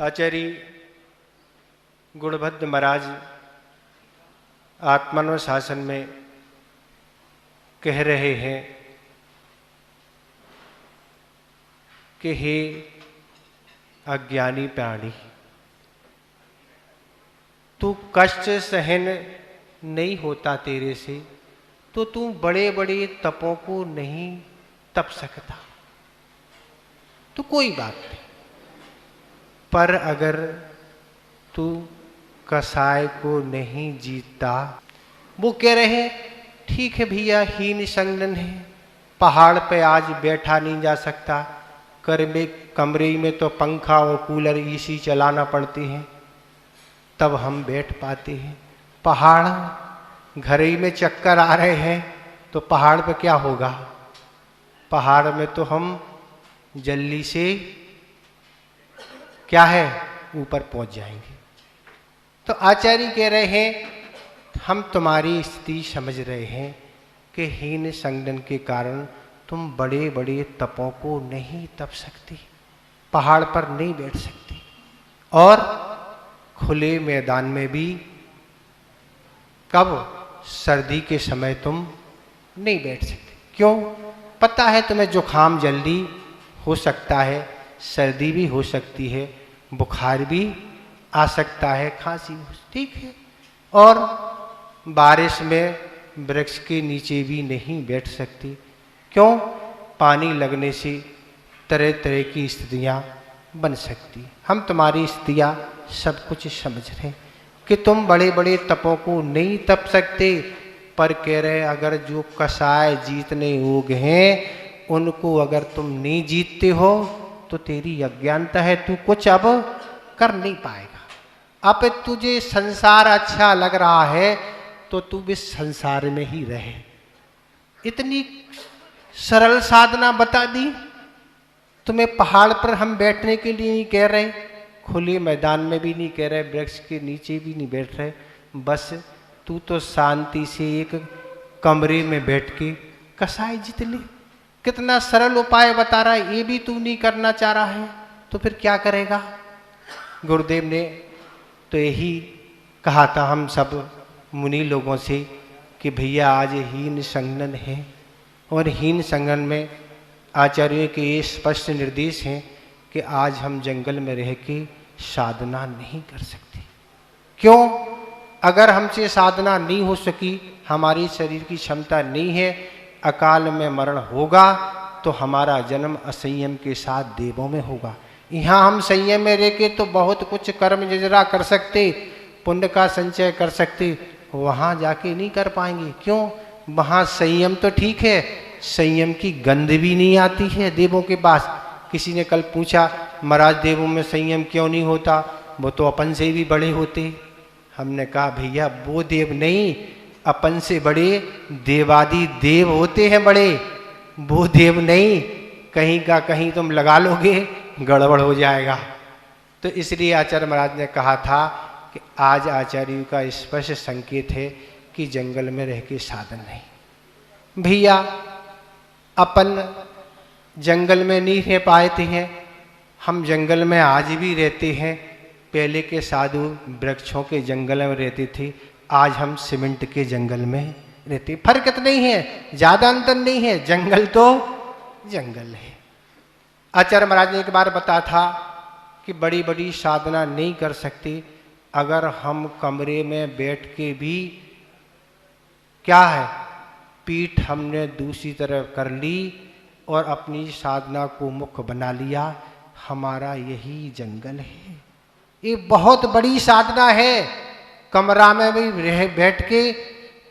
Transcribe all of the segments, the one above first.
आचार्य गुणभद्र महाराज आत्मानुशासन में कह रहे हैं कि हे अज्ञानी प्राणी, तू कष्ट सहन नहीं होता तेरे से, तो तू बड़े बड़े तपों को नहीं तप सकता, तो कोई बात नहीं। पर अगर तू कसाय को नहीं जीतता, वो कह रहे ठीक है भैया, हीन संगन है, पहाड़ पे आज बैठा नहीं जा सकता, कमरे में तो पंखा और कूलर एसी चलाना पड़ते हैं, तब हम बैठ पाते हैं। पहाड़ घर ही में चक्कर आ रहे हैं तो पहाड़ पे क्या होगा? पहाड़ में तो हम जल्दी से क्या है ऊपर पहुंच जाएंगे। तो आचार्य कह रहे हैं हम तुम्हारी स्थिति समझ रहे हैं कि हीन संगन के कारण तुम बड़े बड़े तपों को नहीं तप सकती, पहाड़ पर नहीं बैठ सकती, और खुले मैदान में भी कब सर्दी के समय तुम नहीं बैठ सकते। क्यों? पता है तुम्हें जुखाम जल्दी हो सकता है, सर्दी भी हो सकती है, बुखार भी आ सकता है, खांसी भी, ठीक है। और बारिश में वृक्ष के नीचे भी नहीं बैठ सकती। क्यों? पानी लगने से तरह तरह की स्थितियाँ बन सकती। हम तुम्हारी स्थितियाँ सब कुछ समझ रहे कि तुम बड़े बड़े तपों को नहीं तप सकते, पर कह रहे अगर जो कसाय जीतने योग्य हैं उनको अगर तुम नहीं जीतते हो तो तेरी अज्ञानता है, तू कुछ अब कर नहीं पाएगा। अब तुझे संसार अच्छा लग रहा है तो तू भी संसार में ही रहे। इतनी सरल साधना बता दी तुम्हें। पहाड़ पर हम बैठने के लिए नहीं कह रहे, खुले मैदान में भी नहीं कह रहे, वृक्ष के नीचे भी नहीं बैठ रहे, बस तू तो शांति से एक कमरे में बैठ के कसाय जीत ले। कितना सरल उपाय बता रहा है, ये भी तू नहीं करना चाह रहा है तो फिर क्या करेगा? गुरुदेव ने तो यही कहा था हम सब मुनि लोगों से कि भैया आज हीन संगन है, और हीन संगन में आचार्यों के ये स्पष्ट निर्देश हैं कि आज हम जंगल में रह के साधना नहीं कर सकते। क्यों? अगर हमसे साधना नहीं हो सकी, हमारी शरीर की क्षमता नहीं है, अकाल में मरण होगा तो हमारा जन्म असंयम के साथ देवों में होगा। यहाँ हम संयम में रह के तो बहुत कुछ कर्म जजरा कर सकते, पुण्य का संचय कर सकते, वहाँ जाके नहीं कर पाएंगे। क्यों? वहाँ संयम तो ठीक है, संयम की गंध भी नहीं आती है देवों के पास। किसी ने कल पूछा महाराज देवों में संयम क्यों नहीं होता, वो तो अपन से भी बड़े होते। हमने कहा भैया वो देव नहीं, अपन से बड़े देवादि देव होते हैं बड़े, वो देव नहीं। कहीं का कहीं तुम लगा लोगे गड़बड़ हो जाएगा। तो इसलिए आचार्य महाराज ने कहा था कि आज आचार्य का स्पष्ट संकेत है कि जंगल में रह के साधन नहीं। भैया अपन जंगल में नहीं रह पाते हैं, हम जंगल में आज भी रहते हैं। पहले के साधु वृक्षों के जंगल में रहते थे, आज हम सीमेंट के जंगल में रहते। फर्क नहीं है, ज़्यादा अंतर नहीं है, जंगल तो जंगल है। आचार्य महाराज ने एक बार बताया था कि बड़ी बड़ी साधना नहीं कर सकते अगर हम कमरे में बैठ के भी क्या है पीठ हमने दूसरी तरफ कर ली और अपनी साधना को मुख्य बना लिया, हमारा यही जंगल है। ये बहुत बड़ी साधना है। कमरा में भी रह बैठ के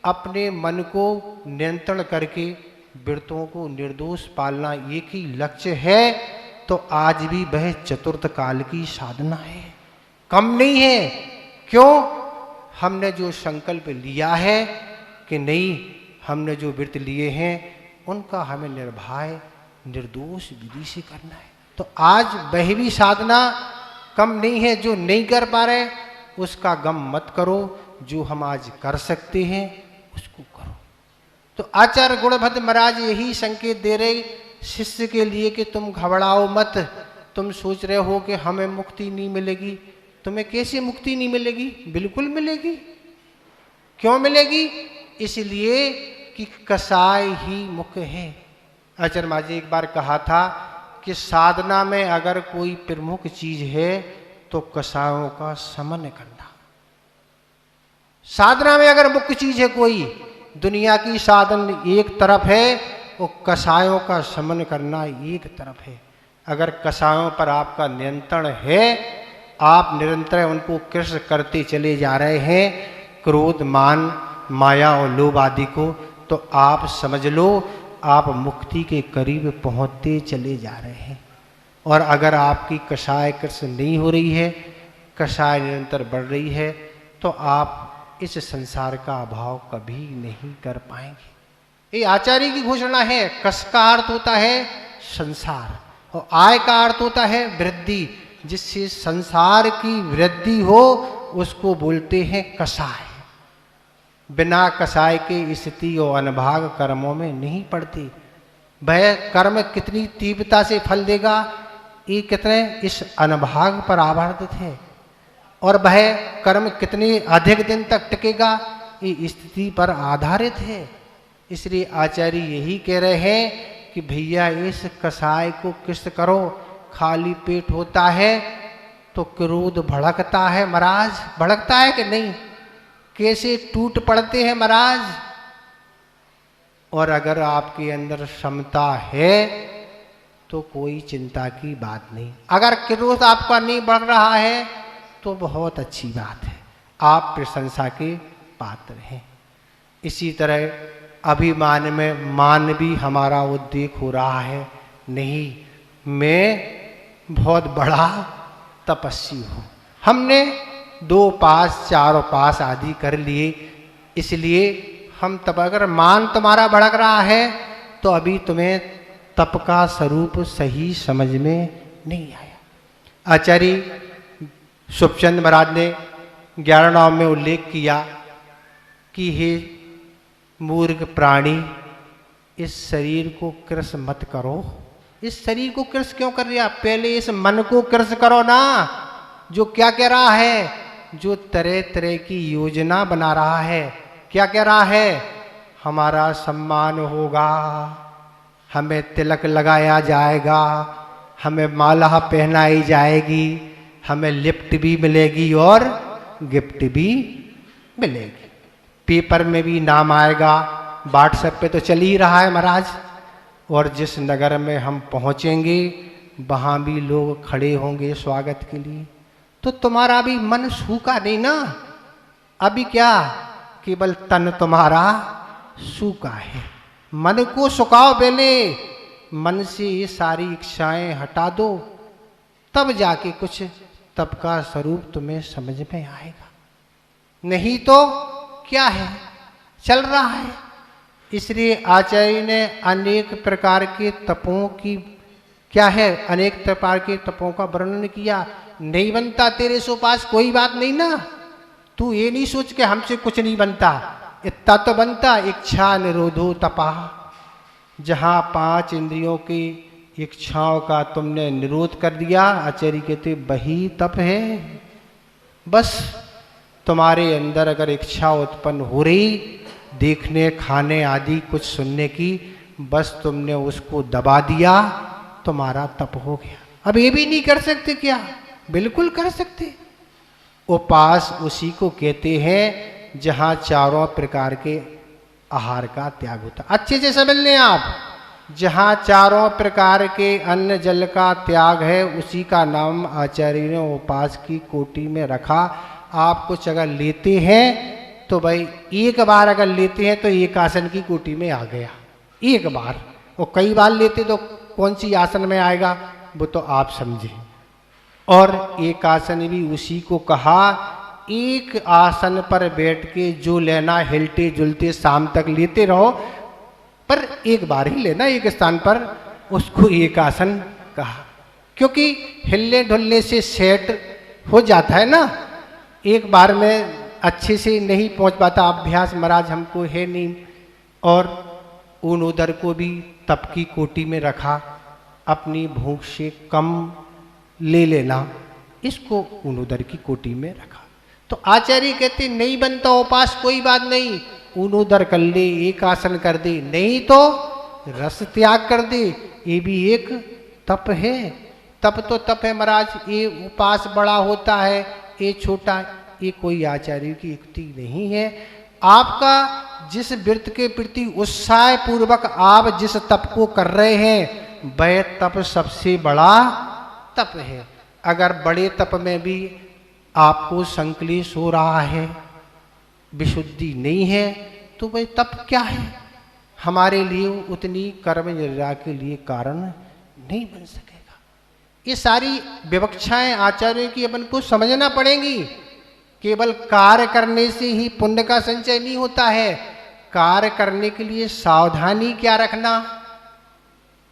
अपने मन को नियंत्रण करके वृत्तों को निर्दोष पालना एक ही लक्ष्य है, तो आज भी वह चतुर्थ काल की साधना है, कम नहीं है। क्यों? हमने जो संकल्प लिया है कि नहीं, हमने जो व्रत लिए हैं उनका हमें निर्भय निर्दोष विधि से करना है, तो आज वह भी साधना कम नहीं है। जो नहीं कर पा रहे उसका गम मत करो, जो हम आज कर सकते हैं उसको करो। तो आचार्य गुणभद्र महाराज यही संकेत दे रहे शिष्य के लिए कि तुम घबराओ मत, तुम सोच रहे हो कि हमें मुक्ति नहीं मिलेगी। तुम्हें कैसे मुक्ति नहीं मिलेगी? बिल्कुल मिलेगी। क्यों मिलेगी? इसलिए कि कसाय ही मुख्य है। आचार्य महाराज जी एक बार कहा था कि साधना में अगर कोई प्रमुख चीज है तो कसायों का समन करना। साधना में अगर मुख्य चीज है कोई, दुनिया की साधन एक तरफ है और कसायों का समन करना एक तरफ है। अगर कसायों पर आपका नियंत्रण है, आप निरंतर उनको कृष्ण करते चले जा रहे हैं, क्रोध, मान, माया और लोभ आदि को, तो आप समझ लो आप मुक्ति के करीब पहुंचते चले जा रहे हैं। और अगर आपकी कषाय कृष्ण नहीं हो रही है, कषाय निरंतर बढ़ रही है, तो आप इस संसार का अभाव कभी नहीं कर पाएंगे। ये आचार्य की घोषणा है। कस का अर्थ होता है संसार और आय का अर्थ होता है वृद्धि। जिससे संसार की वृद्धि हो उसको बोलते हैं कषाय। बिना कसाय के स्थिति और अनभाग कर्मों में नहीं पड़ती। वह कर्म कितनी तीव्रता से फल देगा, ये कितने इस अनभाग पर आधारित है। और वह कर्म कितने अधिक दिन तक टिकेगा, ये स्थिति पर आधारित है। इसलिए आचार्य यही कह रहे हैं कि भैया इस कसाय को कृष्ण करो। खाली पेट होता है तो क्रोध भड़कता है महाराज, भड़कता है कि नहीं? कैसे टूट पड़ते हैं महाराज। और अगर आपके अंदर क्षमता है तो कोई चिंता की बात नहीं। अगर क्रोध आपका नहीं बढ़ रहा है तो बहुत अच्छी बात है, आप प्रशंसा के पात्र हैं। इसी तरह अभिमान में मान भी हमारा उद्रेक हो रहा है। नहीं, मैं बहुत बड़ा तपस्वी हूँ, हमने 2 पास 4 पास आदि कर लिए, इसलिए हम तप। अगर मान तुम्हारा भड़क रहा है तो अभी तुम्हें तप का स्वरूप सही समझ में नहीं आया। आचार्य सुखचंद महाराज ने 11 नाम में उल्लेख किया कि हे मूर्ख प्राणी, इस शरीर को कृष मत करो। इस शरीर को कृष क्यों कर रहा? पहले इस मन को कृष करो ना, जो क्या कह रहा है, जो तरह तरह की योजना बना रहा है। क्या कह रहा है? हमारा सम्मान होगा, हमें तिलक लगाया जाएगा, हमें माला पहनाई जाएगी, हमें लिफ्ट भी मिलेगी और गिफ्ट भी मिलेगी, पेपर में भी नाम आएगा, व्हाट्सएप पे तो चल ही रहा है महाराज। और जिस नगर में हम पहुंचेंगे वहाँ भी लोग खड़े होंगे स्वागत के लिए। तो तुम्हारा भी मन सूखा नहीं ना? अभी क्या केवल तन तुम्हारा सूखा है। मन को सुखाओ, पहले मन से ये सारी इच्छाएं हटा दो, तब जाके कुछ तप का स्वरूप तुम्हें समझ में आएगा। नहीं तो क्या है, चल रहा है। इसलिए आचार्य ने अनेक प्रकार के तपों की क्या है, अनेक प्रकार के तपों का वर्णन किया। नहीं बनता तेरे से उपास, कोई बात नहीं ना, तू ये नहीं सोच के हमसे कुछ नहीं बनता, इतना तो बनता। इच्छा निरोधो तपा, जहाँ 5 इंद्रियों की इच्छाओं का तुमने निरोध कर दिया, आचार्य कहते वही तप है। बस तुम्हारे अंदर अगर इच्छा उत्पन्न हो रही देखने, खाने आदि कुछ सुनने की, बस तुमने उसको दबा दिया, तुम्हारा तप हो गया। अब ये भी नहीं कर सकते क्या? बिल्कुल कर सकते। उपास उसी को कहते हैं जहाँ चारों प्रकार के आहार का त्याग होता। अच्छे से समझ लें आप, जहाँ चारों प्रकार के अन्न जल का त्याग है उसी का नाम आचार्य ने उपास की कोटि में रखा। आप कुछ अगर लेते हैं तो भाई एक बार अगर लेते हैं तो एक आसन की कोटि में आ गया, एक बार। और कई बार लेते तो कौन सी आसन में आएगा वो तो आप समझे। और एक आसन भी उसी को कहा, एक आसन पर बैठ के जो लेना हिलते जुलते शाम तक लेते रहो, पर एक बार ही लेना एक स्थान पर, उसको एक आसन कहा। क्योंकि हिलने ढुलने से सेट हो जाता है ना, एक बार में अच्छे से नहीं पहुंच पाता। अभ्यास महाराज हमको है नहीं। और उन उदर को भी तप की कोटि में रखा, अपनी भूख से कम ले लेना, इसको ऊनोदर की कोटि में रखा। तो आचार्य कहते नहीं बनता उपास कोई बात नहीं, ऊनोदर कर ले, एक आसन कर दे, नहीं तो रस त्याग कर दे, ये भी एक तप है। तप तो तप है महाराज, ये उपास बड़ा होता है, ये छोटा, ये कोई आचार्य की युक्ति नहीं है। आपका जिस व्रत के प्रति उत्साह पूर्वक आप जिस तप को कर रहे हैं वह तप सबसे बड़ा तप है। अगर बड़े तप में भी आपको संक्लेश हो रहा है, विशुद्धि नहीं है, तो वह तप क्या है? हमारे लिए उतनी कर्मचर्या के लिए कारण नहीं बन सकेगा। ये सारी विवक्षाएं आचार्यों की अपन को समझना पड़ेंगी। केवल कार्य करने से ही पुण्य का संचय नहीं होता है, कार्य करने के लिए सावधानी क्या रखना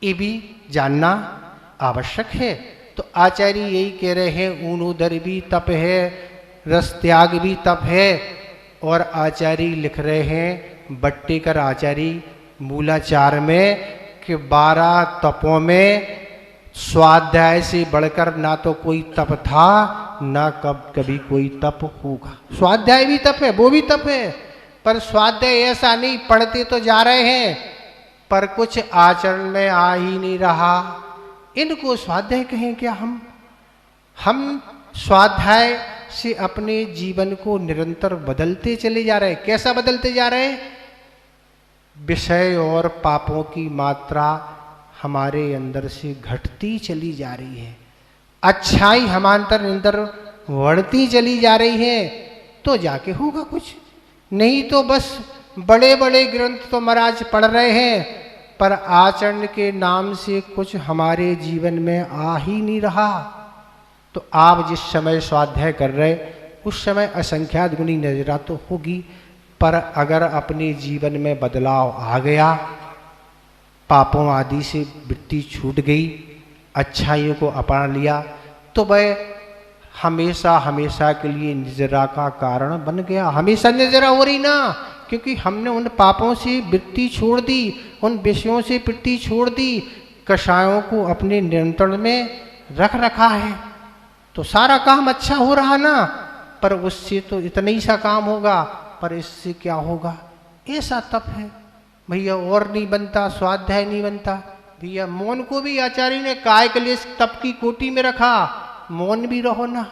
ये भी जानना आवश्यक है। तो आचार्य यही कह रहे हैं, ऊनोदर भी तप है, रस त्याग भी तप है। और आचार्य लिख रहे हैं, बट्टेकर आचार्य मूलाचार में, कि 12 तपों में स्वाध्याय से बढ़कर ना तो कोई तप था, ना कभी कोई तप होगा। स्वाध्याय भी तप है, वो भी तप है, पर स्वाध्याय ऐसा नहीं, पढ़ते तो जा रहे हैं पर कुछ आचरण में आ ही नहीं रहा। इनको स्वाध्याय कहें क्या? हम स्वाध्याय से अपने जीवन को निरंतर बदलते चले जा रहे हैं। कैसा बदलते जा रहे हैं? विषय और पापों की मात्रा हमारे अंदर से घटती चली जा रही है, अच्छाई हमारे अंदर बढ़ती चली जा रही है, तो जाके होगा कुछ। नहीं तो बस बड़े बड़े ग्रंथ तो महाराज पढ़ रहे हैं, पर आचरण के नाम से कुछ हमारे जीवन में आ ही नहीं रहा। तो आप जिस समय स्वाध्याय कर रहे उस समय असंख्यात गुणी नजरा तो होगी, पर अगर अपने जीवन में बदलाव आ गया, पापों आदि से वृत्ति छूट गई, अच्छाइयों को अपना लिया, तो वह हमेशा हमेशा के लिए निजरा का कारण बन गया। हमेशा निजरा हो रही ना, क्योंकि हमने उन पापों से वृत्ति छोड़ दी, उन विषयों से वृत्ति छोड़ दी, कषायों को अपने नियंत्रण में रख रखा है। तो सारा काम अच्छा हो रहा ना, पर उससे तो इतना ही सा काम होगा, पर इससे क्या होगा? ऐसा तप है भैया, और नहीं बनता, स्वाध्याय नहीं बनता भैया। मौन को भी आचार्य ने काय के लिए तप की कोटि में रखा, मौन भी रहो ना।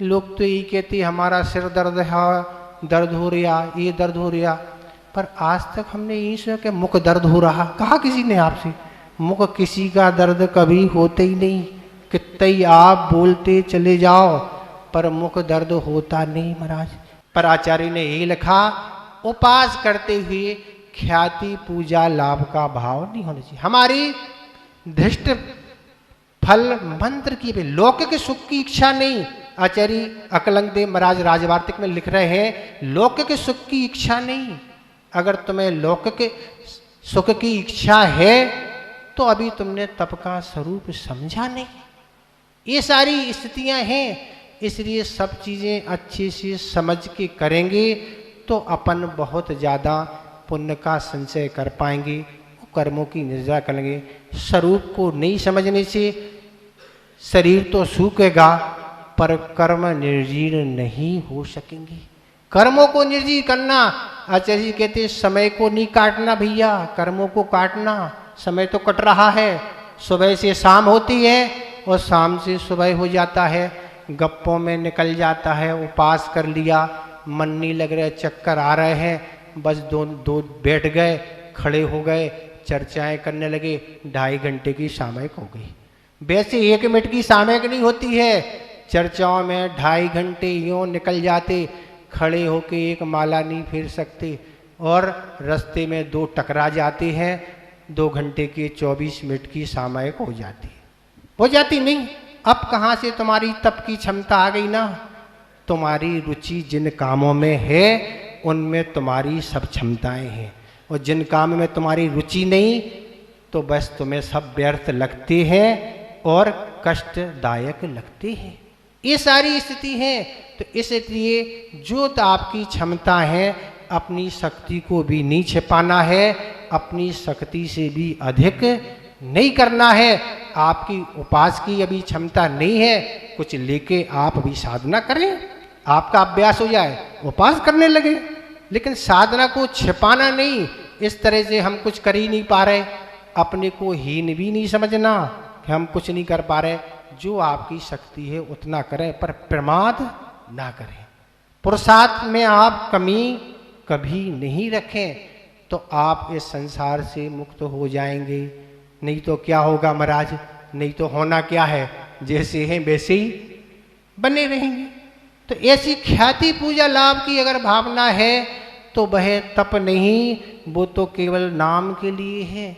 लोग तो यही कहते हमारा सिर दर्द है, दर्द हो रहा, ये दर्द हो रहा, पर आज तक हमने यही सुना कि मुख दर्द हो रहा। कहा किसी ने आपसे? मुख किसी का दर्द कभी होते ही नहीं, कितने ही आप बोलते चले जाओ, पर मुख दर्द होता नहीं महाराज। पर आचार्य ने यही लिखा, उपास करते हुए ख्याति पूजा लाभ का भाव नहीं होना चाहिए। हमारी धृष्ट फल मंत्र की भी लौकिक सुख की इच्छा नहीं। आचार्य अकलंग देव महाराज राजवार्तिक में लिख रहे हैं, लौकिक सुख की इच्छा नहीं। अगर तुम्हें लौकिक सुख की इच्छा है तो अभी तुमने तप का स्वरूप समझा नहीं। ये सारी स्थितियां हैं, इसलिए सब चीजें अच्छे से समझ के करेंगे तो अपन बहुत ज़्यादा पुण्य का संचय कर पाएंगे, कर्मों की निर्जा करेंगे। स्वरूप को नहीं समझने से शरीर तो सूखेगा, पर कर्म निर्जीर्ण नहीं हो सकेंगे। कर्मों को निर्जीर्ण करना, आचार्य जी कहते समय को नहीं काटना भैया, कर्मों को काटना। समय तो कट रहा है, सुबह से शाम होती है और शाम से सुबह हो जाता है, गप्पों में निकल जाता है। उपास कर लिया, मन नहीं लग रहा, चक्कर आ रहे हैं, बस दो बैठ गए, खड़े हो गए, चर्चाएं करने लगे, 2.5 घंटे की सामयिक हो गई। वैसे 1 मिनट की सामयिक नहीं होती है, चर्चाओं में 2.5 घंटे यूँ निकल जाते, खड़े होके एक माला नहीं फेर सकते, और रास्ते में 2 टकरा जाते हैं, 2 घंटे के 24 मिनट की सामयिक हो जाती है। हो जाती नहीं? अब कहाँ से तुम्हारी तप की क्षमता आ गई ना? तुम्हारी रुचि जिन कामों में है उनमें तुम्हारी सब क्षमताएं हैं, और जिन काम में तुम्हारी रुचि नहीं तो बस तुम्हें सब व्यर्थ लगते हैं और कष्टदायक लगते हैं। ये सारी स्थिति है। तो इसलिए जो तो आपकी क्षमता है, अपनी शक्ति को भी नहीं छिपाना है, अपनी शक्ति से भी अधिक नहीं करना है। आपकी उपास की अभी क्षमता नहीं है, कुछ लेके आप अभी साधना करें, आपका अभ्यास हो जाए, उपास करने लगे। लेकिन साधना को छिपाना नहीं, इस तरह से हम कुछ कर ही नहीं पा रहे, अपने को हीन भी नहीं समझना कि हम कुछ नहीं कर पा रहे। जो आपकी शक्ति है उतना करें, पर प्रमाद ना करें। पुरुषार्थ में आप कमी कभी नहीं रखें, तो आप इस संसार से मुक्त हो जाएंगे। नहीं तो क्या होगा महाराज, नहीं तो होना क्या है, जैसे हैं वैसे ही बने रहेंगे। तो ऐसी ख्याति पूजा लाभ की अगर भावना है तो वह तप नहीं, वो तो केवल नाम के लिए है।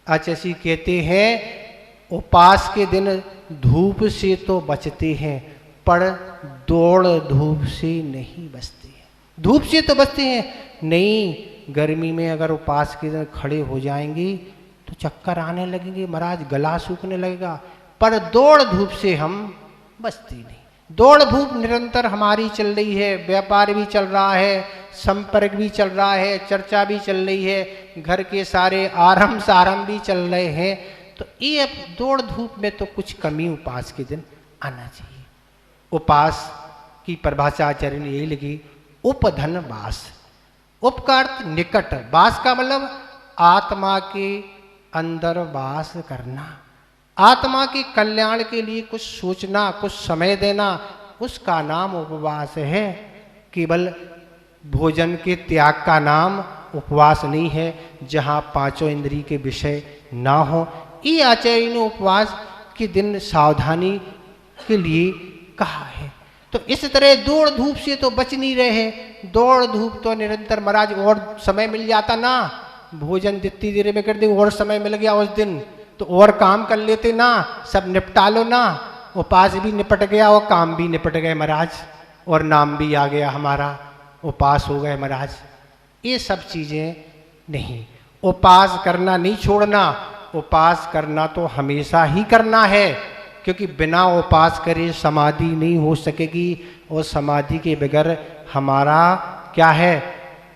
आचार्य कहते हैं उपास के दिन धूप से तो बचते हैं, पर दौड़ धूप से नहीं बचते हैं। धूप से तो बचते हैं नहीं, गर्मी में अगर उपास के दिन खड़े हो जाएंगे तो चक्कर आने लगेंगे महाराज, गला सूखने लगेगा, पर दौड़ धूप से हम बचते नहीं। दौड़ धूप निरंतर हमारी चल रही है, व्यापार भी चल रहा है, संपर्क भी चल रहा है, चर्चा भी चल रही है, घर के सारे आरंभ सारंभ भी चल रहे हैं। तो ये दौड़ धूप में तो कुछ कमी उपास के दिन आना चाहिए। उपास की परिभाषा आचार्य ने यही लिखी, उपधन वास। उप का अर्थ निकट, वास का मतलब आत्मा के अंदर वास करना, आत्मा के कल्याण के लिए कुछ सोचना, कुछ समय देना, उसका नाम उपवास है। केवल भोजन के त्याग का नाम उपवास नहीं है, जहाँ पांचों इंद्रिय के विषय ना हो। ये आचार्य ने उपवास के दिन सावधानी के लिए कहा है। तो इस तरह दौड़ धूप से तो बच नहीं रहे, दौड़ धूप तो निरंतर महाराज, और समय मिल जाता ना, भोजन जितनी देर में कर दे, और समय मिल गया उस दिन तो और काम कर लेते ना, सब निपटा लो ना, उपास भी निपट गया और काम भी निपट गए महाराज, और नाम भी आ गया हमारा, उपास हो गए महाराज। ये सब चीजें नहीं, उपास करना नहीं छोड़ना, उपास करना तो हमेशा ही करना है, क्योंकि बिना उपास करे समाधि नहीं हो सकेगी, और समाधि के बगैर हमारा क्या है,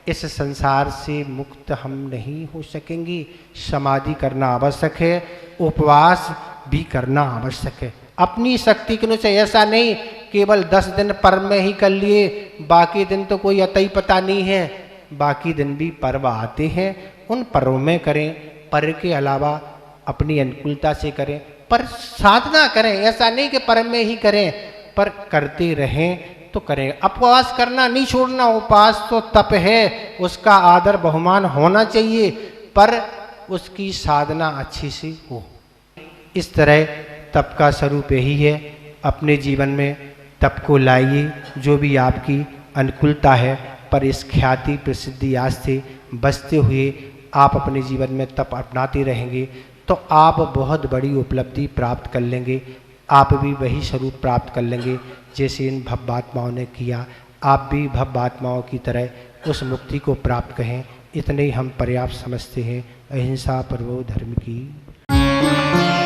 इस संसार से मुक्त हम नहीं हो सकेंगे। समाधि करना आवश्यक है, उपवास भी करना आवश्यक है। अपनी शक्ति के अनुसार, ऐसा नहीं केवल 10 दिन पर्व में ही कर लिए, बाकी दिन तो कोई अतई पता नहीं है, बाकी दिन भी पर्व आते हैं, उन पर्वों में करें, पर्व के अलावा अपनी अनुकूलता से करें, पर साधना करें। ऐसा नहीं कि पर्व में ही करें, पर करते रहें तो करें। उपवास करना नहीं छोड़ना, उपवास तो तप है, उसका आदर बहुमान होना चाहिए, पर उसकी साधना अच्छी से हो। इस तरह तप का स्वरूप यही है। अपने जीवन में तप को लाइए, जो भी आपकी अनुकूलता है, पर इस ख्याति प्रसिद्धि आज से बचते हुए आप अपने जीवन में तप अपनाते रहेंगे तो आप बहुत बड़ी उपलब्धि प्राप्त कर लेंगे। आप भी वही स्वरूप प्राप्त कर लेंगे जैसे इन भव्यात्माओं ने किया। आप भी भव्यात्माओं की तरह उस मुक्ति को प्राप्त करें, इतने ही हम पर्याप्त समझते हैं। अहिंसा परमो धर्म की।